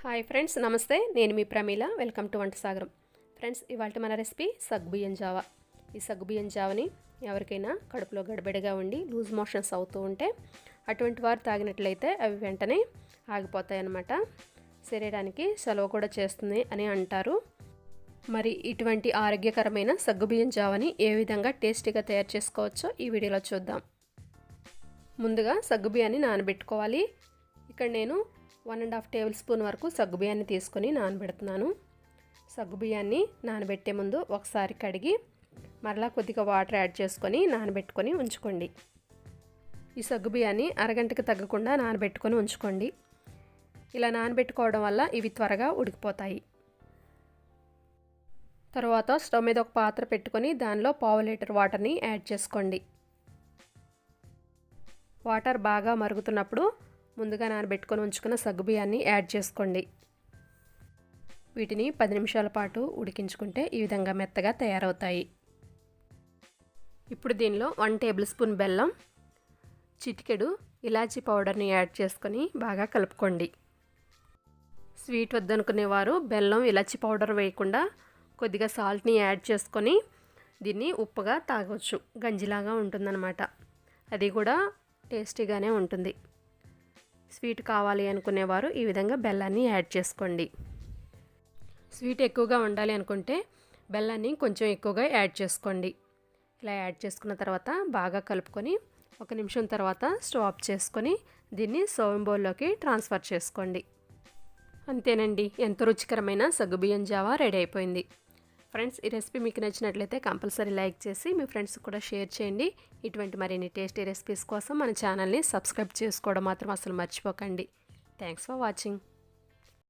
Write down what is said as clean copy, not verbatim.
Hi friends, నమస్తే. నేను మీ Pramila. Welcome to వంట సాగరం. ఫ్రెండ్స్, ఇవాళ మన రెసిపీ సగ్గుబియ్యం జావా. ఈ సగ్గుబియ్యం జావని ఎవరికైనా కడుపులో గడబిడగా ఉండి లూజ్ మోషన్స్ అవుతూ ఉంటే అటువంటి వారు తాగినట్లయితే అవి వెంటనే ఆగిపోతాయి అన్నమాట. శరీరానికి చలవ కూడా చేస్తుంది అని అంటారు. మరి ఇటువంటి ఆరోగ్యకరమైన సగ్గుబియ్యం జావని ఏ విధంగా టేస్టీగా తయారు చేసుకోవచ్చో ఈ వీడియోలో చూద్దాం. ముందుగా సగ్గుబియ్యాన్ని నానబెట్టుకోవాలి. ఇక్కడ నేను 1.5 టేబుల్ స్పూన్ వరకు సగ్గుబియ్యాన్ని తీసుకొని నానబెడుతున్నాను. సగ్గుబియ్యాన్ని నానబెట్టే ముందు ఒకసారి కడిగి మరలా కొద్దిగా వాటర్ యాడ్ చేసుకొని నానబెట్టుకొని ఉంచుకోండి. ఈ సగ్గుబియ్యాన్ని అరగంటకి తగ్గకుండా నానబెట్టుకొని ఉంచుకోండి. ఇలా నానబెట్టుకోవడం వల్ల ఇవి త్వరగా ఉడికిపోతాయి. తర్వాత స్టవ్ మీద ఒక పాత్ర పెట్టుకొని దానిలో 1/2 లీటర్ వాటర్ని యాడ్ చేసుకోండి. వాటర్ బాగా మరుగుతున్నప్పుడు ముందుగా నానబెట్టుకొని ఉంచుకున్న సగ్గుబియ్యాన్ని యాడ్ చేసుకోండి. వీటిని 10 నిమిషాల పాటు ఉడికించుకుంటే ఈ విధంగా మెత్తగా తయారవుతాయి. ఇప్పుడు దీనిలో 1 టేబుల్ స్పూన్ బెల్లం, చిటికెడు ఇలాచీ పౌడర్ని యాడ్ చేసుకొని బాగా కలుపుకోండి. స్వీట్ వద్దనుకునేవారు బెల్లం ఇలాచీ పౌడర్ వేయకుండా కొద్దిగా సాల్ట్ని యాడ్ చేసుకొని దీన్ని ఉప్పుగా తాగొచ్చు. గంజిలాగా ఉంటుందన్నమాట. అది కూడా టేస్టీగానే ఉంటుంది. స్వీట్ కావాలి అనుకునేవారు ఈ విధంగా బెల్లాన్ని యాడ్ చేసుకోండి. స్వీట్ ఎక్కువగా ఉండాలి అనుకుంటే బెల్లాన్ని కొంచెం ఎక్కువగా యాడ్ చేసుకోండి. ఇలా యాడ్ చేసుకున్న తర్వాత బాగా కలుపుకొని 1 నిమిషం తర్వాత స్టవ్ ఆఫ్ చేసుకొని దీన్ని సర్వింగ్ బౌల్లోకి ట్రాన్స్ఫర్ చేసుకోండి. అంతేనండి, ఎంతో రుచికరమైన సగ్గుబియ్యం జావా రెడీ అయిపోయింది. ఫ్రెండ్స్, ఈ రెసిపీ మీకు నచ్చినట్లయితే కంపల్సరీ లైక్ చేసి మీ ఫ్రెండ్స్కి కూడా షేర్ చేయండి. ఇటువంటి మరిన్ని టేస్టీ రెసిపీస్ కోసం మన ఛానల్ని సబ్స్క్రైబ్ చేసుకోవడం మాత్రం అసలు మర్చిపోకండి. Thanks for watching.